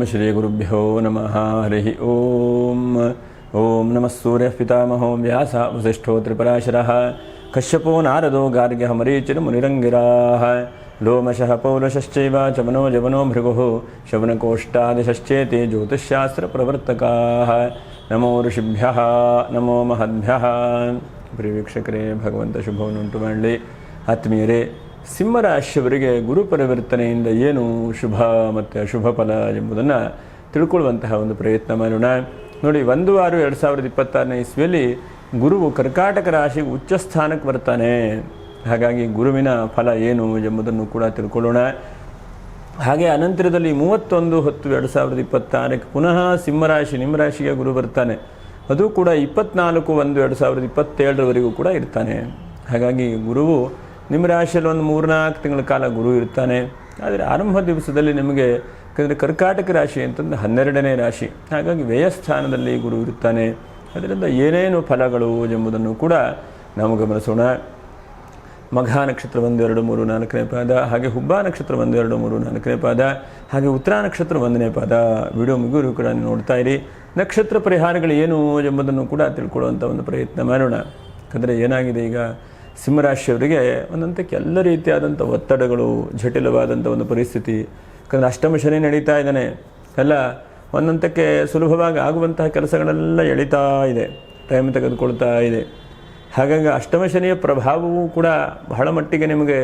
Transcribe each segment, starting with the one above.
ಶ್ರೀ ಗುರುಭ್ಯೋ ನಮಃ ಹರಿ ಓಂ. ಓಂ ನಮಃ ಸೂರ್ಯಃ ಪಿತಾಮಹೋ ವ್ಯಾಸ ವಸಿಷ್ಠೋ ತ್ರಿಪರಾಶರಃ ಕಶ್ಯಪೋ ನಾರದೋ ಗಾರ್ಗ್ಯಃ ಮರೀಚಿರ್ ಮುನಿರಂಗಿರಾಃ ಲೋಮಶಃ ಪೌಲಶಶ್ಚೈವ ಚಮನೋ ಜವನೋ ಭೃಗುಃ ಶವನಕೋಷ್ಠಾದಿಶಶ್ಚೇತಿ ಜ್ಯೋತಿಷ್ಶಾಸ್ತ್ರಪ್ರವರ್ತಕಾಃ. ನಮೋ ಋಷಿಭ್ಯಃ ನಮೋ ಮಹದ್ಭ್ಯಃ. ಪ್ರಿಯ ವೀಕ್ಷಕರೇ, ಭಗವಂತ ಶುಭವನ್ನುಂಟು ಮಾಡಲಿ. ಆತ್ಮೀಯರೇ, ಸಿಂಹರಾಶಿಯವರಿಗೆ ಗುರು ಪರಿವರ್ತನೆಯಿಂದ ಏನು ಶುಭ ಮತ್ತು ಅಶುಭ ಫಲ ಎಂಬುದನ್ನು ತಿಳ್ಕೊಳ್ಳುವಂತಹ ಒಂದು ಪ್ರಯತ್ನ ಮಾಡೋಣ. ನೋಡಿ, 1/6/2026 ಇಸ್ವಿಯಲ್ಲಿ ಗುರುವು ಕರ್ಕಾಟಕ ರಾಶಿಗೆ ಉಚ್ಚ ಸ್ಥಾನಕ್ಕೆ ಬರ್ತಾನೆ. ಹಾಗಾಗಿ ಗುರುವಿನ ಫಲ ಏನು ಎಂಬುದನ್ನು ಕೂಡ ತಿಳ್ಕೊಳ್ಳೋಣ. ಹಾಗೆ ಅನಂತರದಲ್ಲಿ 31/10/2026 ಪುನಃ ಸಿಂಹರಾಶಿ ನಿಮ್ಮ ರಾಶಿಗೆ ಗುರು ಬರ್ತಾನೆ. ಅದು ಕೂಡ 24/1/2027 ಕೂಡ ಇರ್ತಾನೆ. ಹಾಗಾಗಿ ಗುರುವು ನಿಮ್ಮ ರಾಶಿಯಲ್ಲಿ ಒಂದು 3-4 ತಿಂಗಳ ಕಾಲ ಗುರು ಇರ್ತಾನೆ. ಆದರೆ ಆರಂಭ ದಿವಸದಲ್ಲಿ ನಿಮಗೆ, ಯಾಕಂದರೆ ಕರ್ಕಾಟಕ ರಾಶಿ ಅಂತಂದು 12ನೇ ರಾಶಿ, ಹಾಗಾಗಿ ವ್ಯಯಸ್ಥಾನದಲ್ಲಿ ಗುರು ಇರ್ತಾನೆ. ಅದರಿಂದ ಏನೇನು ಫಲಗಳು ಎಂಬುದನ್ನು ಕೂಡ ನಾವು ಗಮನಿಸೋಣ. ಮಘ ನಕ್ಷತ್ರ 1, 2, 3, 4ನೇ ಪಾದ, ಹಾಗೆ ಹುಬ್ಬ ನಕ್ಷತ್ರ 1, 2, 3, 4ನೇ ಪಾದ, ಹಾಗೆ ಉತ್ತರ ನಕ್ಷತ್ರ 1ನೇ ಪಾದ. ವಿಡಿಯೋ ಮುಗಿರು ಕೂಡ ನೋಡ್ತಾ ಇರಿ. ನಕ್ಷತ್ರ ಪರಿಹಾರಗಳು ಏನು ಎಂಬುದನ್ನು ಕೂಡ ತಿಳ್ಕೊಳ್ಳುವಂಥ ಒಂದು ಪ್ರಯತ್ನ ಮಾಡೋಣ. ಯಾಕಂದರೆ ಏನಾಗಿದೆ, ಈಗ ಸಿಂಹರಾಶಿಯವರಿಗೆ ಒಂದಂತಕ್ಕೆ ಎಲ್ಲ ರೀತಿಯಾದಂಥ ಒತ್ತಡಗಳು, ಜಟಿಲವಾದಂಥ ಒಂದು ಪರಿಸ್ಥಿತಿ. ಯಾಕಂದರೆ ಅಷ್ಟಮ ಶನಿ ನಡೀತಾ ಇದ್ದಾನೆ, ಎಲ್ಲ ಒಂದಂತಕ್ಕೆ ಸುಲಭವಾಗಿ ಆಗುವಂತಹ ಕೆಲಸಗಳೆಲ್ಲ ಎಳಿತಾ ಇದೆ, ಟೈಮ್ ತೆಗೆದುಕೊಳ್ತಾ ಇದೆ. ಹಾಗಾಗಿ ಅಷ್ಟಮ ಶನಿಯ ಪ್ರಭಾವವೂ ಕೂಡ ಬಹಳ ಮಟ್ಟಿಗೆ ನಿಮಗೆ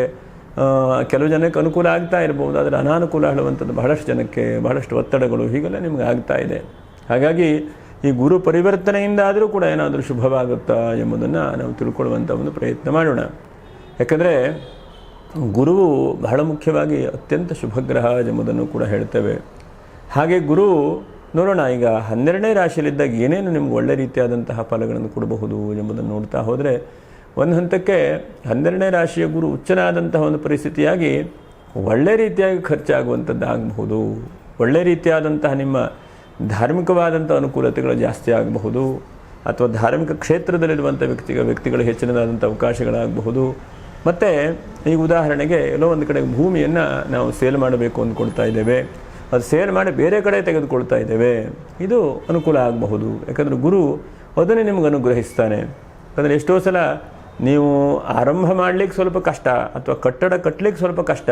ಕೆಲವು ಜನಕ್ಕೆ ಅನುಕೂಲ ಆಗ್ತಾ ಇರ್ಬೋದು, ಆದರೆ ಅನಾನುಕೂಲ ಹೇಳುವಂಥದ್ದು ಬಹಳಷ್ಟು ಜನಕ್ಕೆ, ಬಹಳಷ್ಟು ಒತ್ತಡಗಳು ಹೀಗೆಲ್ಲ ನಿಮಗೆ ಆಗ್ತಾ ಇದೆ. ಹಾಗಾಗಿ ಈ ಗುರು ಪರಿವರ್ತನೆಯಿಂದ ಆದರೂ ಕೂಡ ಏನಾದರೂ ಶುಭವಾಗುತ್ತಾ ಎಂಬುದನ್ನು ನಾವು ತಿಳ್ಕೊಳ್ಳುವಂಥ ಒಂದು ಪ್ರಯತ್ನ ಮಾಡೋಣ. ಯಾಕಂದರೆ ಗುರುವು ಬಹಳ ಮುಖ್ಯವಾಗಿ ಅತ್ಯಂತ ಶುಭಗ್ರಹ ಎಂಬುದನ್ನು ಕೂಡ ಹೇಳ್ತೇವೆ. ಹಾಗೆ ಗುರು ನೋಡೋಣ, ಈಗ 12ನೇ ರಾಶಿಯಲ್ಲಿದ್ದಾಗ ಏನೇನು ನಿಮ್ಗೆ ಒಳ್ಳೆ ರೀತಿಯಾದಂತಹ ಫಲಗಳನ್ನು ಕೊಡಬಹುದು ಎಂಬುದನ್ನು ನೋಡ್ತಾ ಹೋದರೆ, ಒಂದು ಹಂತಕ್ಕೆ 12ನೇ ರಾಶಿಯ ಗುರು ಉಚ್ಚನಾದಂತಹ ಒಂದು ಪರಿಸ್ಥಿತಿಯಾಗಿ ಒಳ್ಳೆ ರೀತಿಯಾಗಿ ಖರ್ಚಾಗುವಂಥದ್ದು ಆಗಬಹುದು. ಒಳ್ಳೆ ರೀತಿಯಾದಂತಹ ನಿಮ್ಮ ಧಾರ್ಮಿಕವಾದಂಥ ಅನುಕೂಲತೆಗಳು ಜಾಸ್ತಿ ಆಗಬಹುದು, ಅಥವಾ ಧಾರ್ಮಿಕ ಕ್ಷೇತ್ರದಲ್ಲಿರುವಂಥ ವ್ಯಕ್ತಿಗಳು ಹೆಚ್ಚಿನದಾದಂಥ ಅವಕಾಶಗಳಾಗಬಹುದು. ಮತ್ತು ಈಗ ಉದಾಹರಣೆಗೆ ಎಲ್ಲೋ ಒಂದು ಕಡೆ ಭೂಮಿಯನ್ನು ನಾವು ಸೇಲ್ ಮಾಡಬೇಕು ಅಂದ್ಕೊಳ್ತಾ ಇದ್ದೇವೆ, ಅದು ಸೇಲ್ ಮಾಡಿ ಬೇರೆ ಕಡೆ ತೆಗೆದುಕೊಳ್ತಾ ಇದ್ದೇವೆ, ಇದು ಅನುಕೂಲ ಆಗಬಹುದು. ಯಾಕಂದರೆ ಗುರು ಅದನ್ನೇ ನಿಮ್ಗೆ ಅನುಗ್ರಹಿಸ್ತಾನೆ. ಯಾಕಂದರೆ ಎಷ್ಟೋ ಸಲ ನೀವು ಆರಂಭ ಮಾಡಲಿಕ್ಕೆ ಸ್ವಲ್ಪ ಕಷ್ಟ, ಅಥವಾ ಕಟ್ಟಡ ಕಟ್ಟಲಿಕ್ಕೆ ಸ್ವಲ್ಪ ಕಷ್ಟ,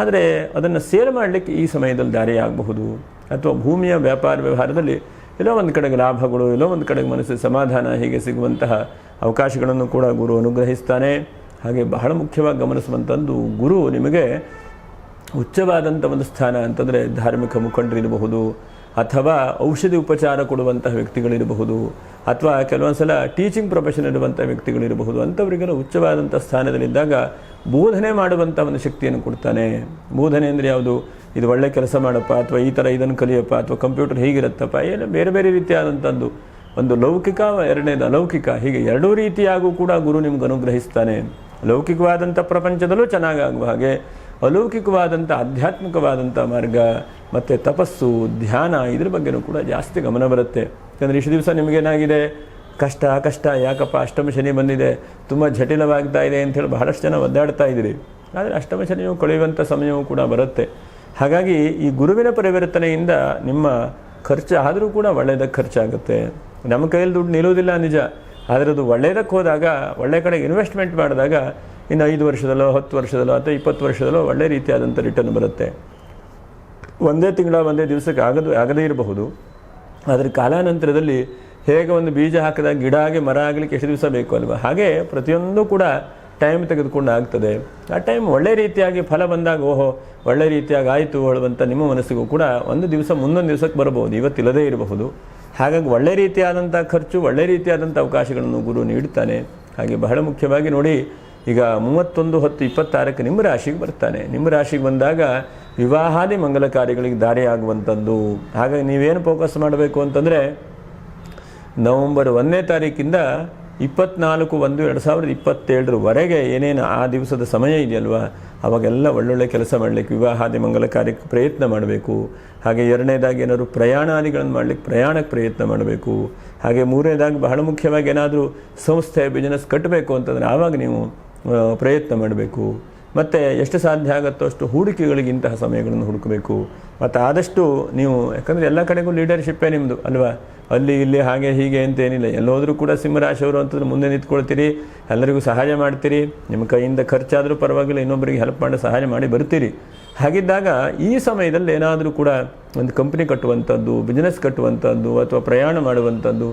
ಆದರೆ ಅದನ್ನು ಸೇಲ್ ಮಾಡಲಿಕ್ಕೆ ಈ ಸಮಯದಲ್ಲಿ ದಾರಿ ಆಗಬಹುದು. ಅಥವಾ ಭೂಮಿಯ ವ್ಯಾಪಾರ ವ್ಯವಹಾರದಲ್ಲಿ ಎಲ್ಲೋ ಒಂದು ಕಡೆಗೆ ಲಾಭಗಳು, ಎಲ್ಲೋ ಒಂದು ಕಡೆಗೆ ಮನಸ್ಸಿಗೆ ಸಮಾಧಾನ ಹೀಗೆ ಸಿಗುವಂತಹ ಅವಕಾಶಗಳನ್ನು ಕೂಡ ಗುರು ಅನುಗ್ರಹಿಸ್ತಾನೆ. ಹಾಗೆ ಬಹಳ ಮುಖ್ಯವಾಗಿ ಗಮನಿಸುವಂಥದ್ದು, ಗುರು ನಿಮಗೆ ಉಚ್ಚವಾದಂಥ ಒಂದು ಸ್ಥಾನ ಅಂತಂದರೆ ಧಾರ್ಮಿಕ ಮುಖಂಡರಿರಬಹುದು, ಅಥವಾ ಔಷಧಿ ಉಪಚಾರ ಕೊಡುವಂತಹ ವ್ಯಕ್ತಿಗಳಿರಬಹುದು, ಅಥವಾ ಕೆಲವೊಂದು ಸಲ ಟೀಚಿಂಗ್ ಪ್ರೊಫೆಷನ್ ಇರುವಂಥ ವ್ಯಕ್ತಿಗಳಿರಬಹುದು. ಅಂಥವರಿಗೆಲ್ಲ ಉಚ್ಚವಾದಂಥ ಸ್ಥಾನದಲ್ಲಿದ್ದಾಗ ಬೋಧನೆ ಮಾಡುವಂಥ ಒಂದು ಶಕ್ತಿಯನ್ನು ಕೊಡ್ತಾನೆ. ಬೋಧನೆ ಅಂದರೆ ಯಾವುದು? ಇದು ಒಳ್ಳೆ ಕೆಲಸ ಮಾಡಪ್ಪ, ಅಥವಾ ಈ ಥರ ಇದನ್ನು ಕಲಿಯಪ್ಪ, ಅಥವಾ ಕಂಪ್ಯೂಟರ್ ಹೀಗಿರುತ್ತಪ್ಪ, ಏನು ಬೇರೆ ಬೇರೆ ರೀತಿಯಾದಂಥದ್ದು, ಒಂದು ಲೌಕಿಕ, ಎರಡನೇದು ಅಲೌಕಿಕ, ಹೀಗೆ ಎರಡೂ ರೀತಿಯಾಗೂ ಕೂಡ ಗುರು ನಿಮ್ಗೆ ಅನುಗ್ರಹಿಸ್ತಾನೆ. ಲೌಕಿಕವಾದಂಥ ಪ್ರಪಂಚದಲ್ಲೂ ಚೆನ್ನಾಗಾಗುವ ಹಾಗೆ, ಅಲೌಕಿಕವಾದಂಥ ಆಧ್ಯಾತ್ಮಿಕವಾದಂಥ ಮಾರ್ಗ ಮತ್ತು ತಪಸ್ಸು, ಧ್ಯಾನ, ಇದ್ರ ಬಗ್ಗೆನೂ ಕೂಡ ಜಾಸ್ತಿ ಗಮನ ಬರುತ್ತೆ. ಯಾಕಂದರೆ ಇಷ್ಟು ದಿವಸ ನಿಮಗೇನಾಗಿದೆ, ಕಷ್ಟ ಯಾಕಪ್ಪ ಅಷ್ಟಮ ಶನಿ ಬಂದಿದೆ, ತುಂಬ ಜಟಿಲವಾಗ್ತಾ ಇದೆ ಅಂಥೇಳಿ ಬಹಳಷ್ಟು ಜನ ಒದ್ದಾಡ್ತಾ ಇದ್ದೀರಿ. ಆದರೆ ಅಷ್ಟಮ ಶನಿಯು ಕಳೆಯುವಂಥ ಸಮಯವೂ ಕೂಡ ಬರುತ್ತೆ. ಹಾಗಾಗಿ ಈ ಗುರುವಿನ ಪರಿವರ್ತನೆಯಿಂದ ನಿಮ್ಮ ಖರ್ಚು ಆದರೂ ಕೂಡ ಒಳ್ಳೆಯದಕ್ಕೆ ಖರ್ಚಾಗುತ್ತೆ. ನಮ್ಮ ಕೈಯಲ್ಲಿ ದುಡ್ಡು ನಿಲ್ಲೋದಿಲ್ಲ ನಿಜ, ಆದರೆ ಅದು ಒಳ್ಳೆಯದಕ್ಕೆ ಹೋದಾಗ, ಒಳ್ಳೆ ಕಡೆಗೆ ಇನ್ವೆಸ್ಟ್ಮೆಂಟ್ ಮಾಡಿದಾಗ ಇನ್ನು 5 ವರ್ಷದಲ್ಲೋ 10 ವರ್ಷದಲ್ಲೋ ಅಥವಾ 20 ವರ್ಷದಲ್ಲೋ ಒಳ್ಳೆ ರೀತಿಯಾದಂಥ ರಿಟರ್ನ್ ಬರುತ್ತೆ. ಒಂದೇ ತಿಂಗಳ ಒಂದೇ ದಿವಸಕ್ಕೆ ಆಗದೇ ಇರಬಹುದು, ಆದರೆ ಕಾಲಾನಂತರದಲ್ಲಿ ಹೇಗೆ ಒಂದು ಬೀಜ ಹಾಕಿದಾಗ ಗಿಡ ಆಗಿ ಮರ ಆಗಲಿಕ್ಕೆ ಎಷ್ಟು ದಿವಸ ಬೇಕು ಅಲ್ವಾ, ಹಾಗೆ ಪ್ರತಿಯೊಂದು ಕೂಡ ಟೈಮ್ ತೆಗೆದುಕೊಂಡು ಆಗ್ತದೆ. ಆ ಟೈಮ್ ಒಳ್ಳೆ ರೀತಿಯಾಗಿ ಫಲ ಬಂದಾಗ, ಓಹೋ ಒಳ್ಳೆ ರೀತಿಯಾಗಿ ಆಯಿತು ಹೇಳುವಂಥ ನಿಮ್ಮ ಮನಸ್ಸಿಗೂ ಕೂಡ ಒಂದು ದಿವಸ ಮುಂದೊಂದು ದಿವಸಕ್ಕೆ ಬರಬಹುದು, ಇವತ್ತಿಲ್ಲದೇ ಇರಬಹುದು. ಹಾಗಾಗಿ ಒಳ್ಳೆ ರೀತಿಯಾದಂಥ ಖರ್ಚು, ಒಳ್ಳೆ ರೀತಿಯಾದಂಥ ಅವಕಾಶಗಳನ್ನು ಗುರು ನೀಡ್ತಾನೆ. ಹಾಗೆ ಬಹಳ ಮುಖ್ಯವಾಗಿ ನೋಡಿ, ಈಗ 31/10/26 ನಿಮ್ಮ ರಾಶಿಗೆ ಬರ್ತಾನೆ. ನಿಮ್ಮ ರಾಶಿಗೆ ಬಂದಾಗ ವಿವಾಹಾದಿ ಮಂಗಲ ಕಾರ್ಯಗಳಿಗೆ ದಾರಿ ಆಗುವಂಥದ್ದು. ಹಾಗಾಗಿ ನೀವೇನು ಫೋಕಸ್ ಮಾಡಬೇಕು ಅಂತಂದರೆ, ನವಂಬರ್ 1ನೇ ತಾರೀಕಿಂದ 24/1/2027 ಏನೇನು ಆ ದಿವಸದ ಸಮಯ ಇದೆಯಲ್ವಾ, ಅವಾಗೆಲ್ಲ ಒಳ್ಳೊಳ್ಳೆ ಕೆಲಸ ಮಾಡಲಿಕ್ಕೆ, ವಿವಾಹಾದಿ ಮಂಗಲ ಕಾರ್ಯಕ್ಕೆ ಪ್ರಯತ್ನ ಮಾಡಬೇಕು. ಹಾಗೆ ಎರಡನೇದಾಗಿ ಏನಾದರೂ ಪ್ರಯಾಣಾದಿಗಳನ್ನು ಮಾಡಲಿಕ್ಕೆ ಪ್ರಯಾಣಕ್ಕೆ ಪ್ರಯತ್ನ ಮಾಡಬೇಕು. ಹಾಗೆ ಮೂರನೇದಾಗಿ ಬಹಳ ಮುಖ್ಯವಾಗಿ ಏನಾದರೂ ಸಂಸ್ಥೆ ಬಿಸ್ನೆಸ್ ಕಟ್ಟಬೇಕು ಅಂತಂದರೆ ಆವಾಗ ನೀವು ಪ್ರಯತ್ನ ಮಾಡಬೇಕು. ಮತ್ತು ಎಷ್ಟು ಸಾಧ್ಯ ಆಗುತ್ತೋ ಅಷ್ಟು ಹೂಡಿಕೆಗಳಿಗೆ ಇಂತಹ ಸಮಯಗಳನ್ನು ಹುಡುಕಬೇಕು. ಮತ್ತು ಆದಷ್ಟು ನೀವು, ಯಾಕಂದರೆ ಎಲ್ಲ ಕಡೆಗೂ ಲೀಡರ್ಶಿಪ್ಪೇ ನಿಮ್ಮದು ಅಲ್ವಾ, ಅಲ್ಲಿ ಇಲ್ಲಿ ಹಾಗೆ ಹೀಗೆ ಅಂತೇನಿಲ್ಲ. ಎಲ್ಲೋದ್ರೂ ಕೂಡ ಸಿಂಹರಾಶಿಯವರು ಅಂತಂದ್ರೆ ಮುಂದೆ ನಿಂತ್ಕೊಳ್ತೀರಿ, ಎಲ್ಲರಿಗೂ ಸಹಾಯ ಮಾಡ್ತೀರಿ, ನಿಮ್ಮ ಕೈಯಿಂದ ಖರ್ಚಾದರೂ ಪರವಾಗಿಲ್ಲ, ಇನ್ನೊಬ್ಬರಿಗೆ ಹೆಲ್ಪ್ ಮಾಡಿ ಸಹಾಯ ಮಾಡಿ ಬರ್ತೀರಿ. ಹಾಗಿದ್ದಾಗ ಈ ಸಮಯದಲ್ಲಿ ಏನಾದರೂ ಕೂಡ ಒಂದು ಕಂಪ್ನಿ ಕಟ್ಟುವಂಥದ್ದು, ಬಿಸ್ನೆಸ್ ಕಟ್ಟುವಂಥದ್ದು, ಅಥವಾ ಪ್ರಯಾಣ ಮಾಡುವಂಥದ್ದು,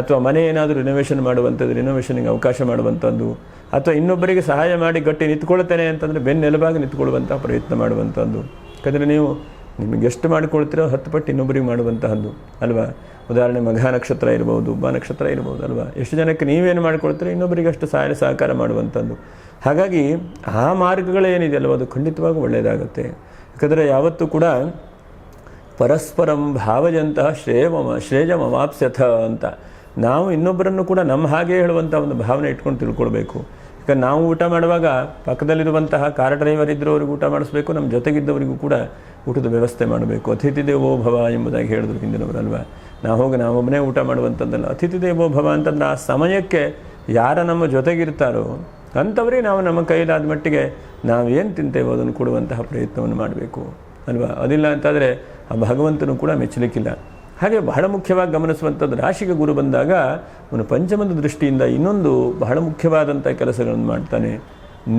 ಅಥವಾ ಮನೆ ಏನಾದರೂ ರಿನೋವೇಷನ್ ಮಾಡುವಂಥದ್ದು, ರಿನೋವೇಷನ್ಗೆ ಅವಕಾಶ ಮಾಡುವಂಥದ್ದು, ಅಥವಾ ಇನ್ನೊಬ್ಬರಿಗೆ ಸಹಾಯ ಮಾಡಿ ಗಟ್ಟಿ ನಿಂತ್ಕೊಳ್ತೇನೆ ಅಂತಂದರೆ ಬೆನ್ನೆಲುಬಾಗಿ ನಿಂತ್ಕೊಳ್ಳುವಂಥ ಪ್ರಯತ್ನ ಮಾಡುವಂಥದ್ದು. ಯಾಕಂದರೆ ನೀವು ನಿಮಗೆ ಎಷ್ಟು ಮಾಡಿಕೊಳ್ತೀರೋ 10 ಪಟ್ಟು ಇನ್ನೊಬ್ಬರಿಗೆ ಮಾಡುವಂತಹದ್ದು ಅಲ್ವಾ. ಉದಾಹರಣೆ ಮಘ ನಕ್ಷತ್ರ ಇರ್ಬೋದು, ಬ ನಕ್ಷತ್ರ ಇರ್ಬೋದು ಅಲ್ವಾ. ಎಷ್ಟು ಜನಕ್ಕೆ ನೀವೇನು ಮಾಡಿಕೊಳ್ತೀರೋ ಇನ್ನೊಬ್ಬರಿಗೆ ಅಷ್ಟು ಸಹಾಯ ಸಹಕಾರ ಮಾಡುವಂಥದ್ದು. ಹಾಗಾಗಿ ಆ ಮಾರ್ಗಗಳೇನಿದೆ ಅಲ್ವ, ಅದು ಖಂಡಿತವಾಗಿ ಒಳ್ಳೆಯದಾಗುತ್ತೆ. ಯಾಕಂದರೆ ಯಾವತ್ತೂ ಕೂಡ ಪರಸ್ಪರಂ ಭಾವಜಂತಹ ಶ್ರೇಯಮವಾಪ್ಸ್ಯಥ ಅಂತ ನಾವು ಇನ್ನೊಬ್ಬರನ್ನು ಕೂಡ ನಮ್ಮ ಹಾಗೆ ಹೇಳುವಂಥ ಒಂದು ಭಾವನೆ ಇಟ್ಕೊಂಡು ತಿಳ್ಕೊಳ್ಬೇಕು. ಯಾಕಂದ್ರೆ ನಾವು ಊಟ ಮಾಡುವಾಗ ಪಕ್ಕದಲ್ಲಿರುವಂತಹ ಕಾರ್ ಡ್ರೈವರ್ ಇದ್ದರವ್ರಿಗೆ ಊಟ ಮಾಡಿಸ್ಬೇಕು, ನಮ್ಮ ಜೊತೆಗಿದ್ದವರಿಗೂ ಕೂಡ ಊಟದ ವ್ಯವಸ್ಥೆ ಮಾಡಬೇಕು. ಅತಿಥಿ ದೇವೋ ಭವ ಎಂಬುದಾಗಿ ಹೇಳಿದ್ರು ಹಿಂದಿನವರಲ್ವ. ನಾವೊಬ್ಬನೇ ಊಟ ಮಾಡುವಂಥದ್ದಲ್ಲ. ಅತಿಥಿ ದೇವೋ ಭವ ಅಂತಂದ್ರೆ ಆ ಸಮಯಕ್ಕೆ ಯಾರ ನಮ್ಮ ಜೊತೆಗಿರ್ತಾರೋ ಅಂಥವ್ರಿಗೆ ನಾವು ನಮ್ಮ ಕೈಲಾದ ಮಟ್ಟಿಗೆ ನಾವೇನು ತಿಂತೇವೋ ಅದನ್ನು ಕೊಡುವಂತಹ ಪ್ರಯತ್ನವನ್ನು ಮಾಡಬೇಕು ಅಲ್ವಾ. ಅದಿಲ್ಲ ಅಂತಾದರೆ ಆ ಭಗವಂತನು ಕೂಡ ಮೆಚ್ಚಲಿಕ್ಕಿಲ್ಲ. ಹಾಗೆ ಬಹಳ ಮುಖ್ಯವಾಗಿ ಗಮನಿಸುವಂಥದ್ದು, ರಾಶಿಗೆ ಗುರು ಬಂದಾಗ ಅವನು ಪಂಚಮದ ದೃಷ್ಟಿಯಿಂದ ಇನ್ನೊಂದು ಬಹಳ ಮುಖ್ಯವಾದಂಥ ಕೆಲಸಗಳನ್ನು ಮಾಡ್ತಾನೆ.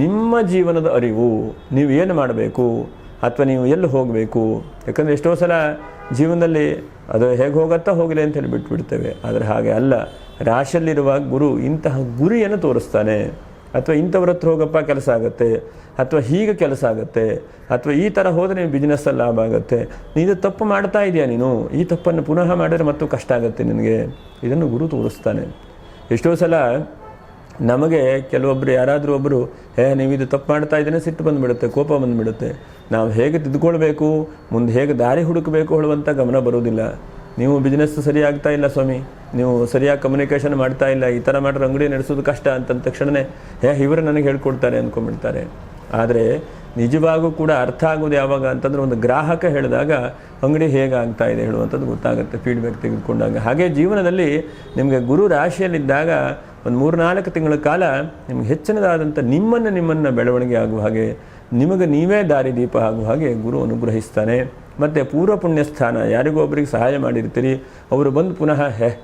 ನಿಮ್ಮ ಜೀವನದ ಅರಿವು, ನೀವು ಏನು ಮಾಡಬೇಕು ಅಥವಾ ನೀವು ಎಲ್ಲಿ ಹೋಗಬೇಕು. ಯಾಕಂದರೆ ಎಷ್ಟೋ ಸಲ ಜೀವನದಲ್ಲಿ ಅದು ಹೇಗೆ ಹೋಗುತ್ತಾ ಹೋಗಲಿ ಅಂತೇಳಿ ಬಿಟ್ಬಿಡ್ತೇವೆ. ಆದರೆ ಹಾಗೆ ಅಲ್ಲ. ರಾಶಿಯಲ್ಲಿರುವ ಗುರು ಇಂತಹ ಗುರಿಯನ್ನು ತೋರಿಸ್ತಾನೆ. ಅಥವಾ ಇಂಥವ್ರ ಹತ್ರ ಹೋಗಪ್ಪ ಕೆಲಸ ಆಗುತ್ತೆ, ಅಥವಾ ಹೀಗೆ ಕೆಲಸ ಆಗುತ್ತೆ, ಅಥವಾ ಈ ಥರ ಹೋದರೆ ನೀವು ಬಿಸ್ನೆಸ್ಸಲ್ಲಿ ಲಾಭ ಆಗುತ್ತೆ, ನೀನು ತಪ್ಪು ಮಾಡ್ತಾ ಇದೆಯಾ, ನೀನು ಈ ತಪ್ಪನ್ನು ಪುನಃ ಮಾಡಿದ್ರೆ ಮತ್ತು ಕಷ್ಟ ಆಗುತ್ತೆ ನಿನಗೆ. ಇದನ್ನು ಗುರು ತೋರಿಸ್ತಾನೆ. ಎಷ್ಟೋ ಸಲ ನಮಗೆ ಕೆಲವೊಬ್ಬರು ಯಾರಾದರೂ ಒಬ್ಬರು ನೀವು ಇದು ತಪ್ಪು ಮಾಡ್ತಾ ಇದ್ದೇನೆ, ಸಿಟ್ಟು ಬಂದುಬಿಡುತ್ತೆ, ಕೋಪ ಬಂದುಬಿಡುತ್ತೆ. ನಾವು ಹೇಗೆ ತಿದ್ದುಕೊಳ್ಬೇಕು, ಮುಂದೆ ಹೇಗೆ ದಾರಿ ಹುಡುಕಬೇಕು ಹೇಳುವಂಥ ಗಮನ ಬರೋದಿಲ್ಲ. ನೀವು ಬಿಸ್ನೆಸ್ ಸರಿಯಾಗ್ತಾ ಇಲ್ಲ ಸ್ವಾಮಿ, ನೀವು ಸರಿಯಾಗಿ ಕಮ್ಯುನಿಕೇಷನ್ ಮಾಡ್ತಾ ಇಲ್ಲ, ಈ ಥರ ಮಾಡಿದ್ರೆ ಅಂಗಡಿ ನಡೆಸೋದು ಕಷ್ಟ ಅಂತಂದ ತಕ್ಷಣವೇ ಇವರು ನನಗೆ ಹೇಳ್ಕೊಡ್ತಾರೆ ಅಂದ್ಕೊಂಡ್ಬಿಡ್ತಾರೆ. ಆದರೆ ನಿಜವಾಗೂ ಕೂಡ ಅರ್ಥ ಆಗೋದು ಯಾವಾಗ ಅಂತಂದರೆ ಒಂದು ಗ್ರಾಹಕ ಹೇಳಿದಾಗ ಅಂಗಡಿ ಹೇಗಾಗ್ತಾ ಇದೆ ಹೇಳುವಂಥದ್ದು ಗೊತ್ತಾಗುತ್ತೆ, ಫೀಡ್ಬ್ಯಾಕ್ ತೆಗೆದುಕೊಂಡಾಗ. ಹಾಗೆ ಜೀವನದಲ್ಲಿ ನಿಮಗೆ ಗುರು ರಾಶಿಯಲ್ಲಿದ್ದಾಗ ಒಂದು 3-4 ತಿಂಗಳ ಕಾಲ ನಿಮ್ಗೆ ಹೆಚ್ಚಿನದಾದಂಥ ನಿಮ್ಮನ್ನು ಬೆಳವಣಿಗೆ ಆಗುವ ಹಾಗೆ, ನಿಮಗೆ ನೀವೇ ದಾರಿದೀಪ ಆಗುವ ಹಾಗೆ ಗುರು ಅನುಗ್ರಹಿಸ್ತಾನೆ. ಮತ್ತು ಪೂರ್ವ ಪುಣ್ಯ ಸ್ಥಾನ, ಯಾರಿಗೂ ಒಬ್ಬರಿಗೆ ಸಹಾಯ ಮಾಡಿರ್ತೀರಿ, ಅವರು ಬಂದು ಪುನಃ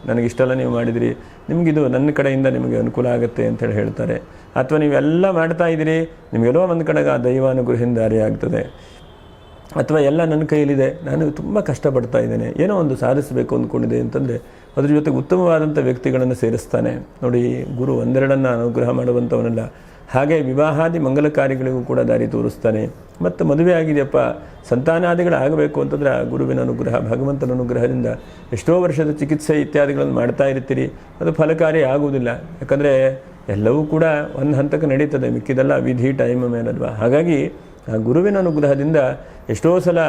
ನನಗಿಷ್ಟೆಲ್ಲ ನೀವು ಮಾಡಿದಿರಿ, ನಿಮಗಿದು ನನ್ನ ಕಡೆಯಿಂದ ನಿಮಗೆ ಅನುಕೂಲ ಆಗುತ್ತೆ ಅಂತೇಳಿ ಹೇಳ್ತಾರೆ. ಅಥವಾ ನೀವೆಲ್ಲ ಮಾಡ್ತಾ ಇದ್ದೀರಿ, ನಿಮಗೆಲ್ಲೋ ಒಂದು ಕಡೆಗೆ ಆ ದೈವಾನುಗ್ರಹದಿಂದ ದಾರಿ ಆಗ್ತದೆ. ಅಥವಾ ಎಲ್ಲ ನನ್ನ ಕೈಯಲ್ಲಿದೆ, ನಾನು ತುಂಬ ಕಷ್ಟಪಡ್ತಾ ಇದ್ದೇನೆ, ಏನೋ ಒಂದು ಸಾಧಿಸಬೇಕು ಅಂದ್ಕೊಂಡಿದೆ ಅಂತಂದರೆ ಅದ್ರ ಜೊತೆಗೆ ಉತ್ತಮವಾದಂಥ ವ್ಯಕ್ತಿಗಳನ್ನು ಸೇರಿಸ್ತಾನೆ. ನೋಡಿ, ಗುರು ಒಂದೆರಡನ್ನು ಅನುಗ್ರಹ ಮಾಡುವಂಥವನಲ್ಲ. ಹಾಗೆ ವಿವಾಹಾದಿ ಮಂಗಲ ಕಾರ್ಯಗಳಿಗೂ ಕೂಡ ದಾರಿ ತೋರಿಸ್ತಾನೆ. ಮತ್ತು ಮದುವೆ ಆಗಿದೆಯಪ್ಪ, ಸಂತಾನಾದಿಗಳಾಗಬೇಕು ಅಂತಂದರೆ ಆ ಗುರುವಿನ ಅನುಗ್ರಹ, ಭಗವಂತನ ಅನುಗ್ರಹದಿಂದ ಎಷ್ಟೋ ವರ್ಷದ ಚಿಕಿತ್ಸೆ ಇತ್ಯಾದಿಗಳನ್ನು ಮಾಡ್ತಾ ಇರ್ತೀರಿ, ಅದು ಫಲಕಾರಿ ಆಗುವುದಿಲ್ಲ. ಯಾಕಂದರೆ ಎಲ್ಲವೂ ಕೂಡ ಒಂದು ಹಂತಕ್ಕೆ ನಡೀತದೆ, ಮಿಕ್ಕಿದೆಲ್ಲ ವಿಧಿ ಟೈಮ್ ಮೇಲಲ್ವಾ. ಹಾಗಾಗಿ ಆ ಗುರುವಿನ ಅನುಗ್ರಹದಿಂದ ಎಷ್ಟೋ ಸಲ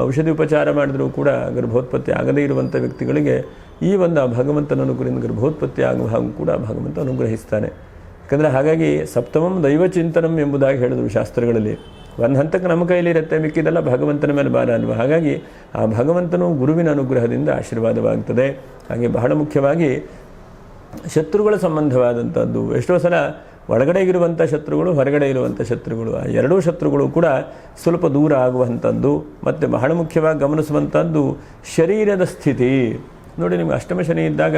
ಔಷಧಿ ಉಪಚಾರ ಮಾಡಿದರೂ ಕೂಡ ಗರ್ಭೋತ್ಪತ್ತಿ ಆಗದೇ ಇರುವಂಥ ವ್ಯಕ್ತಿಗಳಿಗೆ ಈ ಒಂದು ಭಗವಂತನ ಅನುಗ್ರಹದಿಂದ ಗರ್ಭೋತ್ಪತ್ತಿ ಆಗುವ ಹಾಗೂ ಕೂಡ ಭಗವಂತ ಅನುಗ್ರಹಿಸ್ತಾನೆ. ಯಾಕಂದರೆ ಹಾಗಾಗಿ ಸಪ್ತಮಂ ದೈವಚಿಂತನಂ ಎಂಬುದಾಗಿ ಹೇಳಿದ್ರು ಶಾಸ್ತ್ರಗಳಲ್ಲಿ. ಒಂದು ಹಂತಕ್ಕೆ ನಮ್ಮ ಕೈಲಿರುತ್ತೆ, ಮಿಕ್ಕಿದೆಲ್ಲ ಭಗವಂತನ ಮೇಲೆ ಭಾರ ಅಲ್ವ. ಹಾಗಾಗಿ ಆ ಭಗವಂತನು ಗುರುವಿನ ಅನುಗ್ರಹದಿಂದ ಆಶೀರ್ವಾದವಾಗ್ತದೆ. ಹಾಗೆ ಬಹಳ ಮುಖ್ಯವಾಗಿ ಶತ್ರುಗಳ ಸಂಬಂಧವಾದಂಥದ್ದು, ಎಷ್ಟೋ ಸಲ ಒಳಗಡೆ ಇರುವಂಥ ಶತ್ರುಗಳು, ಹೊರಗಡೆ ಇರುವಂಥ ಶತ್ರುಗಳು, ಆ ಎರಡೂ ಶತ್ರುಗಳು ಕೂಡ ಸ್ವಲ್ಪ ದೂರ ಆಗುವಂಥದ್ದು. ಮತ್ತು ಬಹಳ ಮುಖ್ಯವಾಗಿ ಗಮನಿಸುವಂಥದ್ದು ಶರೀರದ ಸ್ಥಿತಿ. ನೋಡಿ, ನಿಮ್ಗೆ ಅಷ್ಟಮ ಶನಿ ಇದ್ದಾಗ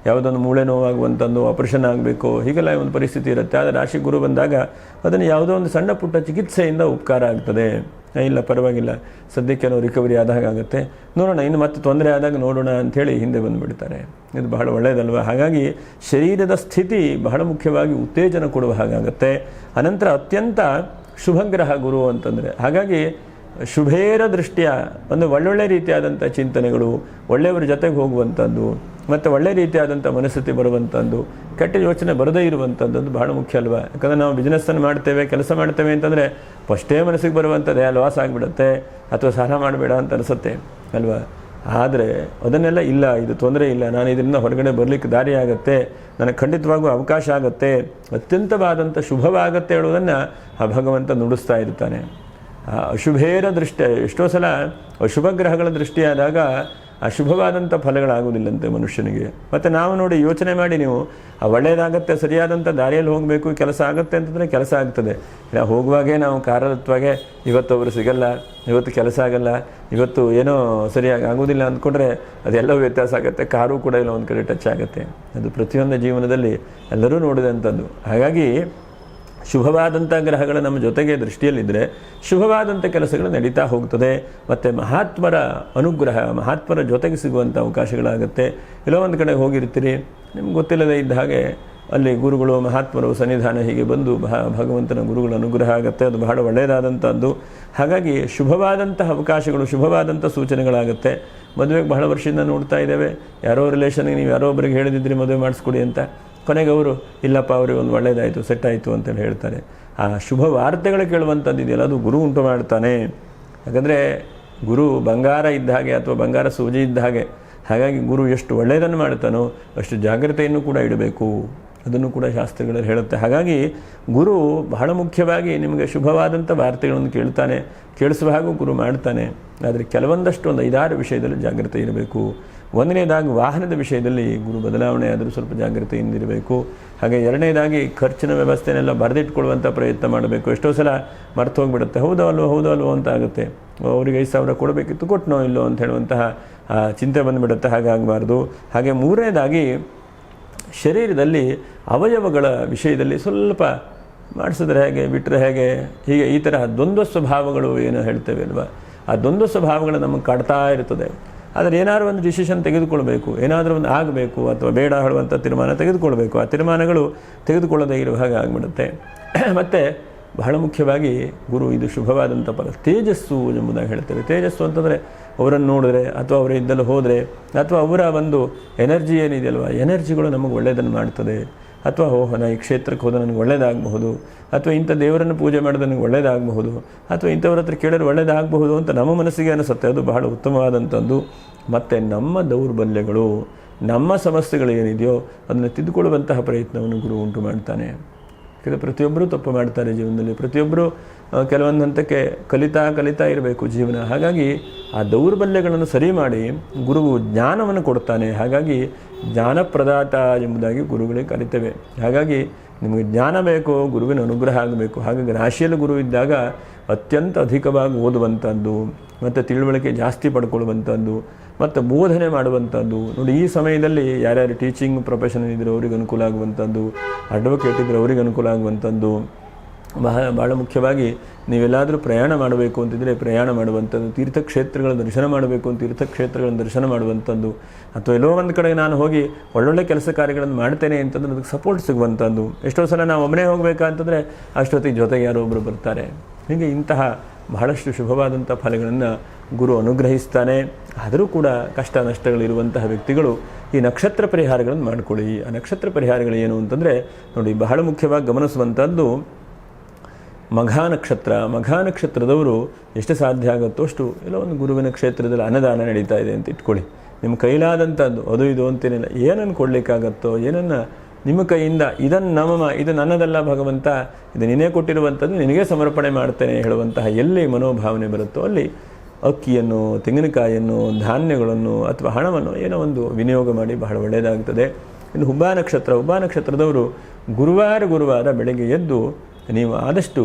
ಯಾವುದೊಂದು ಮೂಳೆ ನೋವಾಗುವಂಥದ್ದು, ಆಪರೇಷನ್ ಆಗಬೇಕು, ಹೀಗೆಲ್ಲ ಒಂದು ಪರಿಸ್ಥಿತಿ ಇರುತ್ತೆ. ಆದರೆ ರಾಶಿ ಗುರು ಬಂದಾಗ ಅದನ್ನು ಯಾವುದೋ ಒಂದು ಸಣ್ಣ ಪುಟ್ಟ ಚಿಕಿತ್ಸೆಯಿಂದ ಉಪಕಾರ ಆಗ್ತದೆ. ಇಲ್ಲ ಪರವಾಗಿಲ್ಲ, ಸದ್ಯಕ್ಕೆ ನಾವು ರಿಕವರಿ ಆದಾಗ ಆಗುತ್ತೆ, ನೋಡೋಣ, ಇನ್ನು ಮತ್ತೆ ತೊಂದರೆ ಆದಾಗ ನೋಡೋಣ ಅಂಥೇಳಿ ಹಿಂದೆ ಬಂದುಬಿಡ್ತಾರೆ. ಇದು ಬಹಳ ಒಳ್ಳೆಯದಲ್ವ. ಹಾಗಾಗಿ ಶರೀರದ ಸ್ಥಿತಿ ಬಹಳ ಮುಖ್ಯವಾಗಿ ಉತ್ತೇಜನ ಕೊಡುವ ಹಾಗಾಗುತ್ತೆ. ಅನಂತರ ಅತ್ಯಂತ ಶುಭಗ್ರಹ ಗುರು ಅಂತಂದರೆ, ಹಾಗಾಗಿ ಶುಭೇರ ದೃಷ್ಟಿಯ ಒಂದು ಒಳ್ಳೊಳ್ಳೆ ರೀತಿಯಾದಂಥ ಚಿಂತನೆಗಳು, ಒಳ್ಳೆಯವರ ಜೊತೆಗೆ ಹೋಗುವಂಥದ್ದು, ಮತ್ತು ಒಳ್ಳೆ ರೀತಿಯಾದಂಥ ಮನಸ್ಥಿತಿ ಬರುವಂಥದ್ದು, ಕೆಟ್ಟ ಯೋಚನೆ ಬರದೇ ಇರುವಂಥದ್ದು ಬಹಳ ಮುಖ್ಯ ಅಲ್ವಾ. ಯಾಕಂದರೆ ನಾವು ಬಿಸ್ನೆಸ್ಸನ್ನು ಮಾಡ್ತೇವೆ, ಕೆಲಸ ಮಾಡ್ತೇವೆ ಅಂತಂದರೆ ಫಸ್ಟೇ ಮನಸ್ಸಿಗೆ ಬರುವಂಥದ್ದು ಲಾಸ್ ಆಗಿಬಿಡುತ್ತೆ, ಅಥವಾ ಸಾಲ ಮಾಡಬೇಡ ಅಂತ ಅನಿಸುತ್ತೆ ಅಲ್ವಾ. ಆದರೆ ಅದನ್ನೆಲ್ಲ ಇಲ್ಲ, ಇದು ತೊಂದರೆ ಇಲ್ಲ, ನಾನು ಇದರಿಂದ ಹೊರಗಡೆ ಬರಲಿಕ್ಕೆ ದಾರಿ ಆಗುತ್ತೆ, ನನಗೆ ಖಂಡಿತವಾಗೂ ಅವಕಾಶ ಆಗುತ್ತೆ, ಅತ್ಯಂತವಾದಂಥ ಶುಭವಾಗುತ್ತೆ ಹೇಳುವುದನ್ನು ಆ ಭಗವಂತ ನುಡಿಸ್ತಾ ಇರ್ತಾನೆ. ಅಶುಭೇರ ದೃಷ್ಟಿ, ಎಷ್ಟೋ ಸಲ ಅಶುಭ ಗ್ರಹಗಳ ದೃಷ್ಟಿಯಾದಾಗ ಶುಭವಾದಂಥ ಫಲಗಳಾಗುವುದಿಲ್ಲಂತೆ ಮನುಷ್ಯನಿಗೆ. ಮತ್ತು ನಾವು ನೋಡಿ ಯೋಚನೆ ಮಾಡಿ ನೀವು ಒಳ್ಳೆಯದಾಗತ್ತೆ, ಸರಿಯಾದಂಥ ದಾರಿಯಲ್ಲಿ ಹೋಗಬೇಕು, ಕೆಲಸ ಆಗುತ್ತೆ ಅಂತಂದರೆ ಕೆಲಸ ಆಗ್ತದೆ. ಇಲ್ಲ ಹೋಗುವಾಗೇ ನಾವು ಕಾರತ್ವಾಗೆ ಇವತ್ತು ಅವರು ಸಿಗಲ್ಲ, ಇವತ್ತು ಕೆಲಸ ಆಗಲ್ಲ, ಇವತ್ತು ಏನೋ ಸರಿಯಾಗಿ ಆಗೋದಿಲ್ಲ ಅಂದ್ಕೊಂಡ್ರೆ ಅದೆಲ್ಲವೂ ವ್ಯತ್ಯಾಸ ಆಗುತ್ತೆ. ಕಾರು ಕೂಡ ಇಲ್ಲ ಒಂದು ಕಡೆ ಟಚ್ ಆಗುತ್ತೆ. ಅದು ಪ್ರತಿಯೊಂದು ಜೀವನದಲ್ಲಿ ಎಲ್ಲರೂ ನೋಡಿದಂಥದ್ದು. ಹಾಗಾಗಿ ಶುಭವಾದಂಥ ಗ್ರಹಗಳು ನಮ್ಮ ಜೊತೆಗೆ ದೃಷ್ಟಿಯಲ್ಲಿದ್ದರೆ ಶುಭವಾದಂಥ ಕೆಲಸಗಳು ನಡೀತಾ ಹೋಗ್ತದೆ. ಮತ್ತು ಮಹಾತ್ಮರ ಅನುಗ್ರಹ, ಮಹಾತ್ಮರ ಜೊತೆಗೆ ಸಿಗುವಂಥ ಅವಕಾಶಗಳಾಗುತ್ತೆ. ಎಲ್ಲೋ ಒಂದು ಕಡೆ ಹೋಗಿರ್ತೀರಿ, ನಿಮ್ಗೆ ಗೊತ್ತಿಲ್ಲದೆ ಇದ್ದ ಹಾಗೆ ಅಲ್ಲಿ ಗುರುಗಳು ಮಹಾತ್ಮರು ಸನ್ನಿಧಾನ ಹೀಗೆ ಬಂದು ಭಗವಂತನ ಗುರುಗಳ ಅನುಗ್ರಹ ಆಗುತ್ತೆ. ಅದು ಬಹಳ ಒಳ್ಳೆಯದಾದಂಥದ್ದು. ಹಾಗಾಗಿ ಶುಭವಾದಂಥ ಅವಕಾಶಗಳು, ಶುಭವಾದಂಥ ಸೂಚನೆಗಳಾಗುತ್ತೆ. ಮದುವೆಗೆ ಬಹಳ ವರ್ಷದಿಂದ ನೋಡ್ತಾ ಇದ್ದೇವೆ, ಯಾರೋ ರಿಲೇಷನ್ಗೆ ನೀವು ಯಾರೋ ಒಬ್ಬರಿಗೆ ಹೇಳಿದಿದ್ರಿ ಮದುವೆ ಮಾಡಿಸ್ಕೊಡಿ ಅಂತ, ಕೊನೆಗೆ ಅವರು ಇಲ್ಲಪ್ಪ ಅವ್ರಿಗೆ ಒಂದು ಒಳ್ಳೆಯದಾಯಿತು, ಸೆಟ್ ಆಯಿತು ಅಂತೇಳಿ ಹೇಳ್ತಾರೆ. ಆ ಶುಭ ವಾರ್ತೆಗಳು ಕೇಳುವಂಥದ್ದು ಇದೆಯಲ್ಲ, ಅದು ಗುರು ಉಂಟು ಮಾಡ್ತಾನೆ. ಯಾಕಂದರೆ ಗುರು ಬಂಗಾರ ಇದ್ದ ಹಾಗೆ ಅಥವಾ ಬಂಗಾರ ಸೂಜಿ ಇದ್ದ ಹಾಗೆ. ಹಾಗಾಗಿ ಗುರು ಎಷ್ಟು ಒಳ್ಳೆಯದನ್ನು ಮಾಡ್ತಾನೋ ಅಷ್ಟು ಜಾಗ್ರತೆಯನ್ನು ಕೂಡ ಇಡಬೇಕು, ಅದನ್ನು ಕೂಡ ಶಾಸ್ತ್ರಗಳಲ್ಲಿ ಹೇಳುತ್ತೆ. ಹಾಗಾಗಿ ಗುರು ಬಹಳ ಮುಖ್ಯವಾಗಿ ನಿಮಗೆ ಶುಭವಾದಂಥ ವಾರ್ತೆಗಳನ್ನು ಕೇಳಿಸುವ ಹಾಗೂ ಗುರು ಮಾಡ್ತಾನೆ. ಆದರೆ ಕೆಲವೊಂದಷ್ಟು ಒಂದು 5-6 ವಿಷಯದಲ್ಲಿ ಜಾಗ್ರತೆ ಇರಬೇಕು. ಒಂದನೇದಾಗಿ ವಾಹನದ ವಿಷಯದಲ್ಲಿ ಗುರು ಬದಲಾವಣೆ ಆದರೂ ಸ್ವಲ್ಪ ಜಾಗ್ರತೆಯಿಂದಿರಬೇಕು. ಹಾಗೆ ಎರಡನೇದಾಗಿ ಖರ್ಚಿನ ವ್ಯವಸ್ಥೆನೆಲ್ಲ ಬರೆದಿಟ್ಕೊಳ್ಳುವಂಥ ಪ್ರಯತ್ನ ಮಾಡಬೇಕು. ಎಷ್ಟೋ ಸಲ ಮರ್ತು ಹೋಗಿಬಿಡುತ್ತೆ, ಹೌದೋ ಅಲ್ವೋ ಅಂತ ಆಗುತ್ತೆ. ಅವರಿಗೆ 5,000 ಕೊಡಬೇಕಿತ್ತು, ಕೊಟ್ಟನೋ ಇಲ್ಲೋ ಅಂತ ಹೇಳುವಂತಹ ಚಿಂತೆ ಬಂದುಬಿಡುತ್ತೆ. ಹಾಗಾಗಬಾರ್ದು. ಹಾಗೆ ಮೂರನೇದಾಗಿ ಶರೀರದಲ್ಲಿ ಅವಯವಗಳ ವಿಷಯದಲ್ಲಿ ಸ್ವಲ್ಪ ಮಾಡಿಸಿದ್ರೆ ಹೇಗೆ, ಬಿಟ್ಟರೆ ಹೇಗೆ, ಹೀಗೆ ಈ ಥರ ದ್ವಂದ್ವ ಸ್ವಭಾವಗಳು ಏನು ಹೇಳ್ತೇವೆ ಅಲ್ವಾ, ಆ ದ್ವಂದ್ವ ಸ್ವಭಾವಗಳು ನಮಗೆ ಕಾಡ್ತಾ ಇರ್ತದೆ. ಆದರೆ ಏನಾದರೂ ಒಂದು ಡಿಸಿಷನ್ ತೆಗೆದುಕೊಳ್ಬೇಕು, ಏನಾದರೂ ಒಂದು ಆಗಬೇಕು ಅಥವಾ ಬೇಡ ಹೇಳುವಂಥ ತೀರ್ಮಾನ ತೆಗೆದುಕೊಳ್ಬೇಕು. ಆ ತೀರ್ಮಾನಗಳು ತೆಗೆದುಕೊಳ್ಳದೇ ಇರುವ ಹಾಗೆ ಆಗಿಬಿಡುತ್ತೆ. ಮತ್ತು ಬಹಳ ಮುಖ್ಯವಾಗಿ ಗುರು ಇದು ಶುಭವಾದಂಥ ಫಲ ತೇಜಸ್ಸು ಎಂಬುದಾಗಿ ಹೇಳ್ತೇವೆ. ತೇಜಸ್ಸು ಅಂತಂದರೆ ಅವರನ್ನು ನೋಡಿದ್ರೆ ಅಥವಾ ಅವರ ಇದ್ದಲು ಹೋದರೆ ಅಥವಾ ಅವರ ಒಂದು ಎನರ್ಜಿ ಏನಿದೆಯಲ್ವ, ಎನರ್ಜಿಗಳು ನಮಗೆ ಒಳ್ಳೆಯದನ್ನು ಮಾಡ್ತದೆ. ಅಥವಾ ನಾನು ಈ ಕ್ಷೇತ್ರಕ್ಕೆ ಹೋದ ನನಗೆ ಒಳ್ಳೆಯದಾಗಬಹುದು, ಅಥವಾ ಇಂಥ ದೇವರನ್ನು ಪೂಜೆ ಮಾಡಿದ್ರೆ ನನಗೆ ಒಳ್ಳೆಯದಾಗಬಹುದು, ಅಥವಾ ಇಂಥವ್ರ ಹತ್ರ ಕೇಳಿದ್ರೆ ಒಳ್ಳೆಯದಾಗಬಹುದು ಅಂತ ನಮ್ಮ ಮನಸ್ಸಿಗೆ ಅನಿಸುತ್ತೆ. ಅದು ಬಹಳ ಉತ್ತಮವಾದಂಥದ್ದು. ಮತ್ತು ನಮ್ಮ ದೌರ್ಬಲ್ಯಗಳು, ನಮ್ಮ ಸಮಸ್ಯೆಗಳು ಏನಿದೆಯೋ ಅದನ್ನು ತಿದ್ದುಕೊಳ್ಳುವಂತಹ ಪ್ರಯತ್ನವನ್ನು ಗುರು ಉಂಟು ಮಾಡ್ತಾನೆ. ಯಾಕಂದರೆ ಪ್ರತಿಯೊಬ್ಬರೂ ತಪ್ಪು ಮಾಡ್ತಾರೆ ಜೀವನದಲ್ಲಿ. ಪ್ರತಿಯೊಬ್ಬರೂ ಕೆಲವೊಂದು ಹಂತಕ್ಕೆ ಕಲಿತಾ ಇರಬೇಕು ಜೀವನ. ಹಾಗಾಗಿ ಆ ದೌರ್ಬಲ್ಯಗಳನ್ನು ಸರಿ ಮಾಡಿ ಗುರುವು ಜ್ಞಾನವನ್ನು ಕೊಡ್ತಾನೆ. ಹಾಗಾಗಿ ಜ್ಞಾನಪ್ರದಾತ ಎಂಬುದಾಗಿ ಗುರುಗಳಿಗೆ ಕಲಿತೇವೆ. ಹಾಗಾಗಿ ನಿಮಗೆ ಜ್ಞಾನ ಬೇಕು, ಗುರುವಿನ ಅನುಗ್ರಹ ಆಗಬೇಕು. ಹಾಗಾಗಿ ರಾಶಿಯಲ್ಲಿ ಗುರು ಇದ್ದಾಗ ಅತ್ಯಂತ ಅಧಿಕವಾಗಿ ಓದುವಂಥದ್ದು ಮತ್ತು ತಿಳುವಳಿಕೆ ಜಾಸ್ತಿ ಪಡ್ಕೊಳ್ಳುವಂಥದ್ದು ಮತ್ತು ಬೋಧನೆ ಮಾಡುವಂಥದ್ದು. ನೋಡಿ, ಈ ಸಮಯದಲ್ಲಿ ಯಾರ್ಯಾರು ಟೀಚಿಂಗ್ ಪ್ರೊಫೆಷನ್ ಇದ್ದರೆ ಅವರಿಗೆ ಅನುಕೂಲ ಆಗುವಂಥದ್ದು, ಅಡ್ವೊಕೇಟ್ ಇದ್ದರೆ ಅವರಿಗೆ ಅನುಕೂಲ ಆಗುವಂಥದ್ದು. ಭಾಳ ಮುಖ್ಯವಾಗಿ ನೀವೆಲ್ಲಾದರೂ ಪ್ರಯಾಣ ಮಾಡಬೇಕು ಅಂತಿದ್ದರೆ ಪ್ರಯಾಣ ಮಾಡುವಂಥದ್ದು, ತೀರ್ಥಕ್ಷೇತ್ರಗಳ ದರ್ಶನ ಮಾಡಬೇಕು ಅಂತ ತೀರ್ಥಕ್ಷೇತ್ರಗಳನ್ನು ದರ್ಶನ ಮಾಡುವಂಥದ್ದು, ಅಥವಾ ಎಲ್ಲೋ ಒಂದು ಕಡೆ ನಾನು ಹೋಗಿ ಒಳ್ಳೊಳ್ಳೆ ಕೆಲಸ ಕಾರ್ಯಗಳನ್ನು ಮಾಡ್ತೇನೆ ಅಂತಂದ್ರೆ ಅದಕ್ಕೆ ಸಪೋರ್ಟ್ ಸಿಗುವಂಥದ್ದು. ಎಷ್ಟೋ ಸಲ ನಾವು ಒಬ್ಬನೇ ಹೋಗಬೇಕಂತಂದರೆ ಅಷ್ಟೊತ್ತಿಗೆ ಜೊತೆಗೆ ಯಾರೋ ಒಬ್ಬರು ಬರ್ತಾರೆ. ಹೀಗೆ ಇಂತಹ ಬಹಳಷ್ಟು ಶುಭವಾದಂಥ ಫಲಗಳನ್ನು ಗುರು ಅನುಗ್ರಹಿಸ್ತಾನೆ. ಆದರೂ ಕೂಡ ಕಷ್ಟ ನಷ್ಟಗಳಿರುವಂತಹ ವ್ಯಕ್ತಿಗಳು ಈ ನಕ್ಷತ್ರ ಪರಿಹಾರಗಳನ್ನು ಮಾಡಿಕೊಳ್ಳಿ. ಆ ನಕ್ಷತ್ರ ಪರಿಹಾರಗಳು ಏನು ಅಂತಂದರೆ ನೋಡಿ, ಬಹಳ ಮುಖ್ಯವಾಗಿ ಗಮನಿಸುವಂಥದ್ದು ಮಘ ನಕ್ಷತ್ರದವರು ಎಷ್ಟು ಸಾಧ್ಯ ಆಗುತ್ತೋ ಅಷ್ಟು ಎಲ್ಲೋ ಒಂದು ಗುರುವಿನ ಕ್ಷೇತ್ರದಲ್ಲಿ ಅನ್ನದಾನ ನಡೀತಾ ಇದೆ ಅಂತ ಇಟ್ಕೊಳ್ಳಿ. ನಿಮ್ಮ ಕೈಲಾದಂಥದ್ದು ಅದು ಇದು ಅಂತೇನಿಲ್ಲ, ಏನನ್ನು ಕೊಡಲಿಕ್ಕಾಗತ್ತೋ, ಏನನ್ನು ನಿಮ್ಮ ಕೈಯಿಂದ ಇದು ನನ್ನದಲ್ಲ ಭಗವಂತ, ಇದು ನಿನ್ನೇ ಕೊಟ್ಟಿರುವಂಥದ್ದು, ನಿನಗೆ ಸಮರ್ಪಣೆ ಮಾಡ್ತೇನೆ ಹೇಳುವಂತಹ ಎಲ್ಲಿ ಮನೋಭಾವನೆ ಬರುತ್ತೋ ಅಲ್ಲಿ ಅಕ್ಕಿಯನ್ನು, ತೆಂಗಿನಕಾಯಿಯನ್ನು, ಧಾನ್ಯಗಳನ್ನು ಅಥವಾ ಹಣವನ್ನು ಏನೋ ಒಂದು ವಿನಿಯೋಗ ಮಾಡಿ ಬಹಳ ಒಳ್ಳೆಯದಾಗ್ತದೆ. ಇನ್ನು ಹುಬ್ಬ ನಕ್ಷತ್ರದವರು ಗುರುವಾರ ಬೆಳಗ್ಗೆ ಎದ್ದು ನೀವು ಆದಷ್ಟು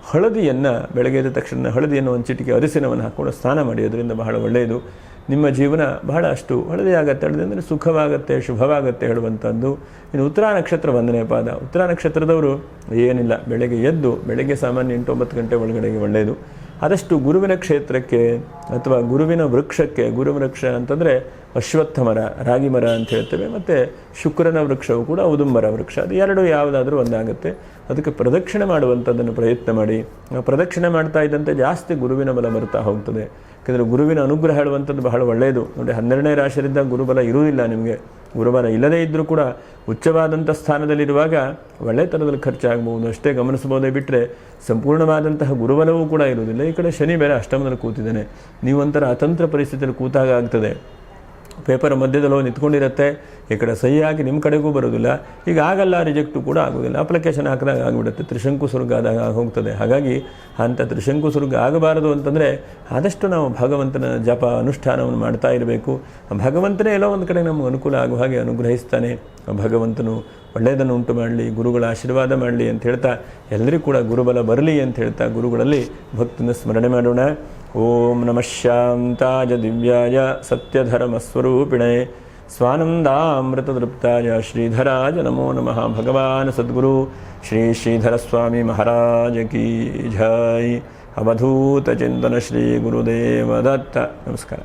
ಹಳದಿಯನ್ನು ಬೆಳಗ್ಗೆ ಎದ್ದ ತಕ್ಷಣ ಹಳದಿಯನ್ನು ಒಂದು ಚಿಟಿಕೆ ಅರಿಸಿನವನ್ನು ಹಾಕ್ಕೊಂಡು ಸ್ನಾನ ಮಾಡಿ, ಅದರಿಂದ ಬಹಳ ಒಳ್ಳೆಯದು. ನಿಮ್ಮ ಜೀವನ ಬಹಳ ಅಷ್ಟು ಹಳದಿ ಆಗುತ್ತೆ. ಹಳದಿ ಅಂದರೆ ಸುಖವಾಗುತ್ತೆ, ಶುಭವಾಗುತ್ತೆ ಹೇಳುವಂಥದ್ದು. ಇನ್ನು ಉತ್ತರ ನಕ್ಷತ್ರ 1ನೇ ಪಾದ. ಉತ್ತರ ನಕ್ಷತ್ರದವರು ಏನಿಲ್ಲ, ಬೆಳಗ್ಗೆ ಸಾಮಾನ್ಯ 8-9 ಗಂಟೆ ಒಳಗಡೆಗೆ ಒಳ್ಳೆಯದು. ಆದಷ್ಟು ಗುರುವಿನ ಕ್ಷೇತ್ರಕ್ಕೆ ಅಥವಾ ಗುರುವಿನ ವೃಕ್ಷಕ್ಕೆ, ಗುರುವೃಕ್ಷ ಅಂತಂದರೆ ಅಶ್ವತ್ಥ ಮರ, ರಾಗಿ ಮರ ಅಂತ ಹೇಳ್ತೇವೆ. ಮತ್ತು ಶುಕ್ರನ ವೃಕ್ಷವು ಕೂಡ ಔದುಂಬರ ವೃಕ್ಷ. ಅದು ಎರಡು ಯಾವುದಾದ್ರೂ ಒಂದಾಗುತ್ತೆ. ಅದಕ್ಕೆ ಪ್ರದಕ್ಷಿಣೆ ಮಾಡುವಂಥದ್ದನ್ನು ಪ್ರಯತ್ನ ಮಾಡಿ. ಪ್ರದಕ್ಷಿಣೆ ಮಾಡ್ತಾ ಇದ್ದಂತೆ ಜಾಸ್ತಿ ಗುರುವಿನ ಬಲ ಬರ್ತಾ ಹೋಗ್ತದೆ. ಯಾಕೆಂದರೆ ಗುರುವಿನ ಅನುಗ್ರಹ ಹೇಳುವಂಥದ್ದು ಬಹಳ ಒಳ್ಳೆಯದು. ನೋಡಿ, 12ನೇ ರಾಶಿಯಿಂದ ಗುರುಬಲ ಇರುವುದಿಲ್ಲ ನಿಮಗೆ. ಗುರುಬಲ ಇಲ್ಲದೇ ಇದ್ದರೂ ಕೂಡ ಉಚ್ಚವಾದಂಥ ಸ್ಥಾನದಲ್ಲಿರುವಾಗ ಒಳ್ಳೆಯ ಥರದಲ್ಲಿ ಖರ್ಚಾಗಬಹುದು ಅಷ್ಟೇ ಗಮನಿಸಬಹುದೇ ಬಿಟ್ಟರೆ ಸಂಪೂರ್ಣವಾದಂತಹ ಗುರುಬಲವೂ ಕೂಡ ಇರುವುದಿಲ್ಲ. ಈ ಕಡೆ ಶನಿ ಬೇರೆ ಅಷ್ಟಮದಲ್ಲಿ ಕೂತಿದ್ದಾನೆ. ನೀವೊಂಥರ ಅತಂತ್ರ ಪರಿಸ್ಥಿತಿಯಲ್ಲಿ ಕೂತಾಗ ಆಗ್ತದೆ. ಪೇಪರ್ ಮಧ್ಯದಲ್ಲೋ ನಿಂತ್ಕೊಂಡಿರುತ್ತೆ, ಈ ಕಡೆ ಸಹಿ ಹಾಕಿ ನಿಮ್ಮ ಕಡೆಗೂ ಬರೋದಿಲ್ಲ. ಈಗ ಆಗಲ್ಲ, ರಿಜೆಕ್ಟು ಕೂಡ ಆಗೋದಿಲ್ಲ. ಅಪ್ಲಿಕೇಶನ್ ಹಾಕಿದಾಗ ಆಗಿಬಿಡುತ್ತೆ, ತ್ರಿಶಂಕು ಸ್ವರ್ಗ ಆದಾಗ ಹೋಗ್ತದೆ. ಹಾಗಾಗಿ ಅಂಥ ತ್ರಿಶಂಕು ಸ್ವರ್ಗ ಆಗಬಾರದು ಅಂತಂದರೆ ಆದಷ್ಟು ನಾವು ಭಗವಂತನ ಜಪ ಅನುಷ್ಠಾನವನ್ನು ಮಾಡ್ತಾ ಇರಬೇಕು. ಭಗವಂತನೇ ಎಲ್ಲೋ ಒಂದು ಕಡೆ ನಮಗೆ ಅನುಕೂಲ ಆಗುವ ಹಾಗೆ ಅನುಗ್ರಹಿಸ್ತಾನೆ. ಭಗವಂತನು ಒಳ್ಳೆಯದನ್ನು ಉಂಟು ಮಾಡಲಿ, ಗುರುಗಳ ಆಶೀರ್ವಾದ ಮಾಡಲಿ ಅಂತ ಹೇಳ್ತಾ, ಎಲ್ಲರಿಗೂ ಕೂಡ ಗುರುಬಲ ಬರಲಿ ಅಂತ ಹೇಳ್ತಾ ಗುರುಗಳಲ್ಲಿ ಭಕ್ತಿನ ಸ್ಮರಣೆ ಮಾಡೋಣ. ಓಂ ನಮಃ ಶಾಂತಾಯ ದಿವ್ಯಾಯ ಸತ್ಯಧರ್ಮಸ್ವರೂಪಿಣೆ ಸ್ವಾನಂದಾಮೃತದೃಪ್ತಾಯ ಶ್ರೀಧರಾಯ ನಮೋ ನಮಃ. ಭಗವಾನ್ ಸದ್ಗುರು ಶ್ರೀ ಶ್ರೀಧರ ಸ್ವಾಮಿ ಮಹಾರಾಜ ಕಿ ಜೈ. ಅವಧೂತ ಚಿಂತನ ಶ್ರೀ ಗುರುದೇವ ದತ್ತ. ನಮಸ್ಕಾರ.